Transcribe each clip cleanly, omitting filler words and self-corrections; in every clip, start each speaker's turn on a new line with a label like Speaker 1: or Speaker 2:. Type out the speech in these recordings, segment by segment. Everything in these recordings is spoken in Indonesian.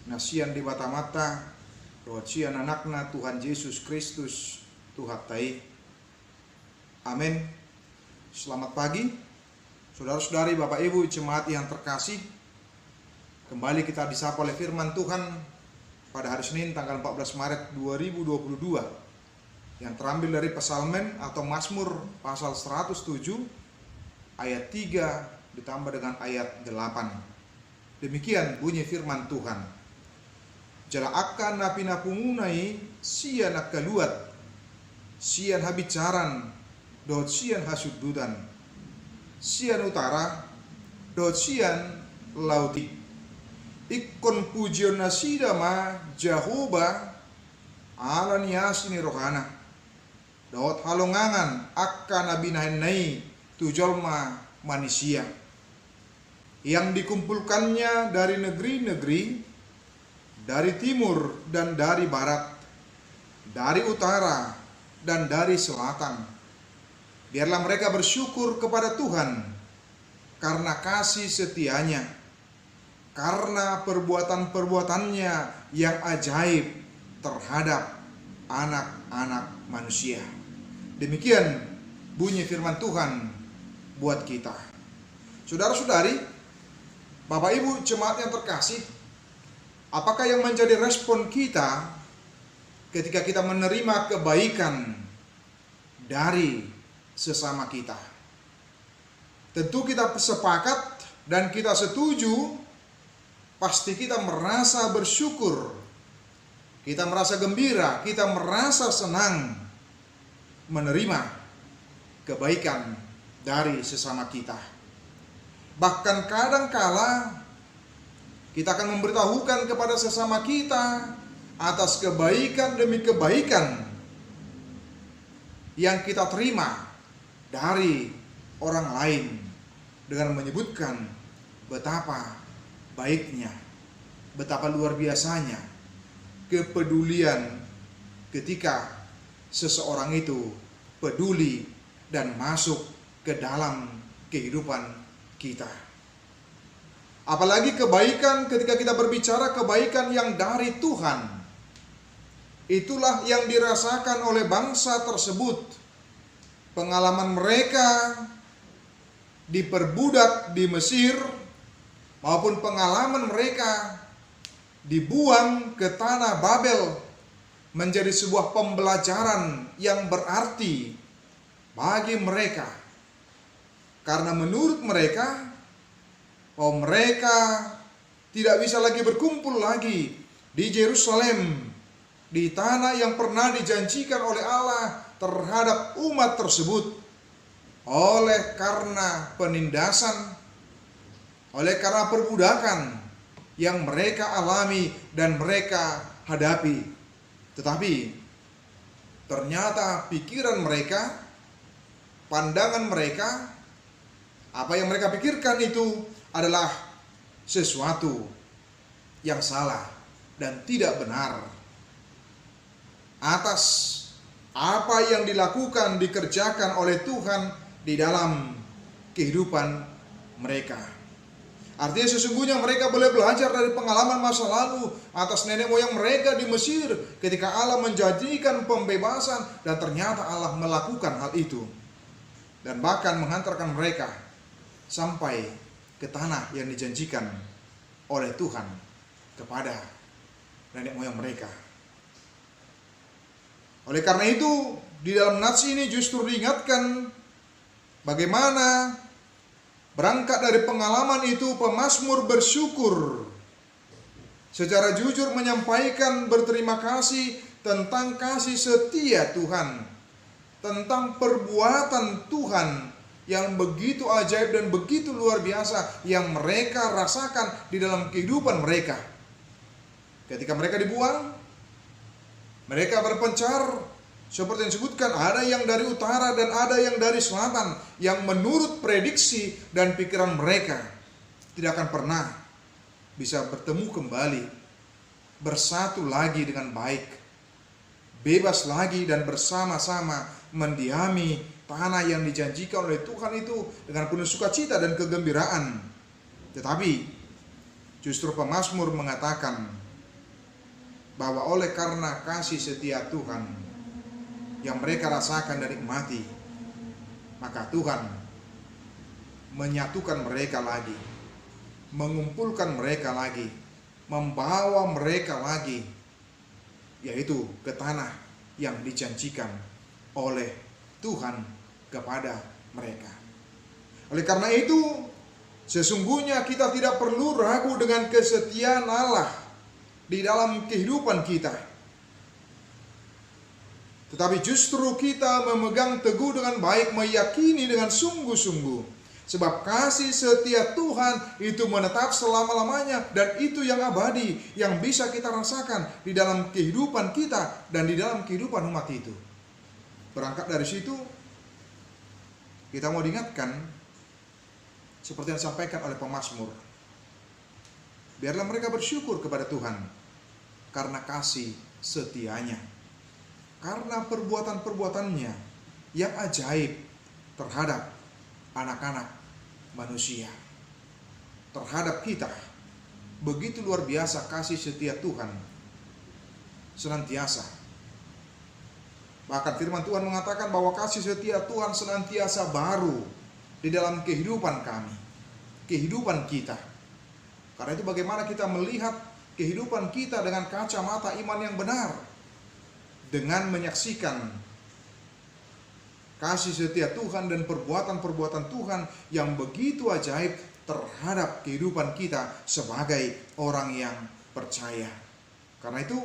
Speaker 1: nasian di mata-mata, rohcian anakna Tuhan Yesus Kristus, Tuhan tai. Amin. Selamat pagi, saudara-saudari, Bapak Ibu, jemaat yang terkasih. Kembali kita disapa oleh firman Tuhan pada hari Senin tanggal 14 Maret 2022 yang terambil dari Psalmen atau Mazmur pasal 107 ayat 3 ditambah dengan ayat 8. Demikian bunyi firman Tuhan. Jala akan napina pungunai sian akaluat, sian habicaran, dot sian hasududan, sian utara, dot sian lauti. Ikon pujion nasida ma Jehovah ala niasini rohana. Dot halongangan akan nabinahin nai tujolma manusia yang dikumpulkannya dari negeri-negeri, dari timur dan dari barat, dari utara dan dari selatan. Biarlah mereka bersyukur kepada Tuhan karena kasih setianya, karena perbuatan-perbuatannya yang ajaib terhadap anak-anak manusia. Demikian bunyi firman Tuhan buat kita. Saudara-saudari, Bapak Ibu jemaat yang terkasih, apakah yang menjadi respon kita ketika kita menerima kebaikan dari sesama kita? Tentu kita sepakat dan kita setuju, pasti kita merasa bersyukur, kita merasa gembira, kita merasa senang menerima kebaikan dari sesama kita. Bahkan kadangkala kita akan memberitahukan kepada sesama kita atas kebaikan demi kebaikan yang kita terima dari orang lain dengan menyebutkan betapa baiknya, betapa luar biasanya kepedulian ketika seseorang itu peduli dan masuk ke dalam kehidupan kita. Apalagi kebaikan ketika kita berbicara kebaikan yang dari Tuhan. Itulah yang dirasakan oleh bangsa tersebut. Pengalaman mereka diperbudak di Mesir maupun pengalaman mereka dibuang ke tanah Babel menjadi sebuah pembelajaran yang berarti bagi mereka. Karena menurut mereka bahwa mereka tidak bisa lagi berkumpul lagi di Yerusalem, di tanah yang pernah dijanjikan oleh Allah terhadap umat tersebut, oleh karena penindasan, oleh karena perbudakan yang mereka alami dan mereka hadapi. Tetapi ternyata pikiran mereka, pandangan mereka, apa yang mereka pikirkan itu adalah sesuatu yang salah dan tidak benar atas apa yang dilakukan, dikerjakan oleh Tuhan di dalam kehidupan mereka. Artinya sesungguhnya mereka boleh belajar dari pengalaman masa lalu atas nenek moyang mereka di Mesir ketika Allah menjanjikan pembebasan dan ternyata Allah melakukan hal itu dan bahkan menghantarkan mereka sampai ke tanah yang dijanjikan oleh Tuhan kepada nenek moyang mereka. Oleh karena itu, di dalam nats ini justru diingatkan bagaimana berangkat dari pengalaman itu pemazmur bersyukur, secara jujur menyampaikan berterima kasih tentang kasih setia Tuhan, tentang perbuatan Tuhan yang begitu ajaib dan begitu luar biasa yang mereka rasakan di dalam kehidupan mereka. Ketika mereka dibuang, mereka berpencar, seperti yang disebutkan, ada yang dari utara dan ada yang dari selatan, yang menurut prediksi dan pikiran mereka tidak akan pernah bisa bertemu kembali, bersatu lagi dengan baik, bebas lagi dan bersama-sama mendiami tanah yang dijanjikan oleh Tuhan itu dengan penuh sukacita dan kegembiraan. Tetapi justru pemazmur mengatakan bahwa oleh karena kasih setia Tuhan yang mereka rasakan dan nikmati, maka Tuhan menyatukan mereka lagi, mengumpulkan mereka lagi, membawa mereka lagi, yaitu ke tanah yang dijanjikan oleh Tuhan kepada mereka. Oleh karena itu, sesungguhnya kita tidak perlu ragu dengan kesetiaan Allah di dalam kehidupan kita. Tetapi justru kita memegang teguh dengan baik, meyakini dengan sungguh-sungguh. Sebab kasih setia Tuhan itu menetap selama-lamanya, dan itu yang abadi, yang bisa kita rasakan di dalam kehidupan kita dan di dalam kehidupan umat itu. Berangkat dari situ, kita mau diingatkan seperti yang disampaikan oleh pemazmur. Biarlah mereka bersyukur kepada Tuhan karena kasih setianya, karena perbuatan-perbuatannya yang ajaib terhadap anak-anak manusia, terhadap kita. Begitu luar biasa kasih setia Tuhan senantiasa. Bahkan firman Tuhan mengatakan bahwa kasih setia Tuhan senantiasa baru di dalam kehidupan kami, kehidupan kita. Karena itu bagaimana kita melihat kehidupan kita dengan kacamata iman yang benar, dengan menyaksikan kasih setia Tuhan dan perbuatan-perbuatan Tuhan yang begitu ajaib terhadap kehidupan kita sebagai orang yang percaya. Karena itu,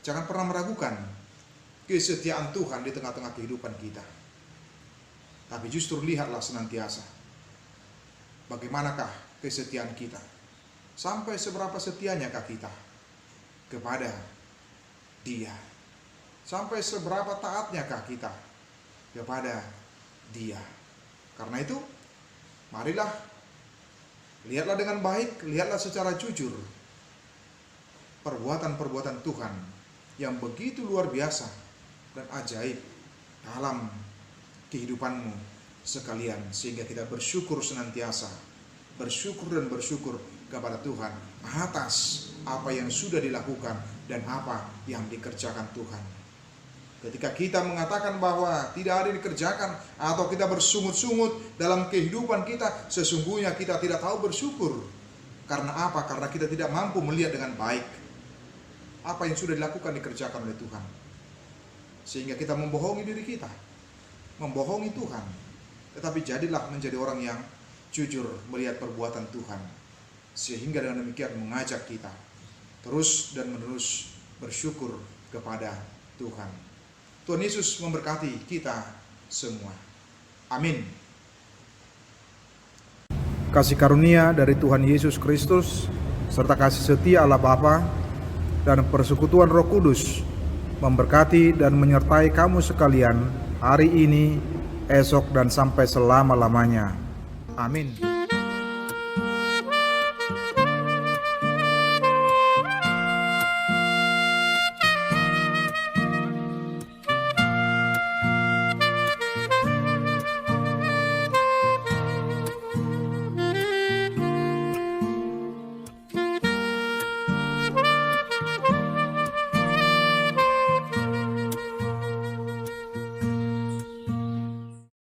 Speaker 1: jangan pernah meragukan kesetiaan Tuhan di tengah-tengah kehidupan kita. Tapi justru lihatlah senantiasa bagaimanakah kesetiaan kita. Sampai seberapa setianyakah kita kepada Dia. Sampai seberapa taatnyakah kita kepada Dia. Karena itu, marilah lihatlah dengan baik, lihatlah secara jujur perbuatan-perbuatan Tuhan yang begitu luar biasa dan ajaib dalam kehidupanmu sekalian, sehingga kita bersyukur senantiasa, bersyukur dan bersyukur kepada Tuhan atas apa yang sudah dilakukan dan apa yang dikerjakan Tuhan. Ketika kita mengatakan bahwa tidak ada yang dikerjakan atau kita bersungut-sungut dalam kehidupan kita, sesungguhnya kita tidak tahu bersyukur. Karena apa? Karena kita tidak mampu melihat dengan baik apa yang sudah dilakukan, dikerjakan oleh Tuhan. Sehingga kita membohongi diri kita, membohongi Tuhan. Tetapi jadilah menjadi orang yang jujur melihat perbuatan Tuhan, sehingga dengan demikian mengajak kita terus dan menerus bersyukur kepada Tuhan. Tuhan Yesus memberkati kita semua. Amin. Kasih karunia dari Tuhan Yesus Kristus serta kasih setia Allah Bapa dan persekutuan Roh Kudus memberkati dan menyertai kamu sekalian hari ini, esok, dan sampai selama-lamanya. Amin.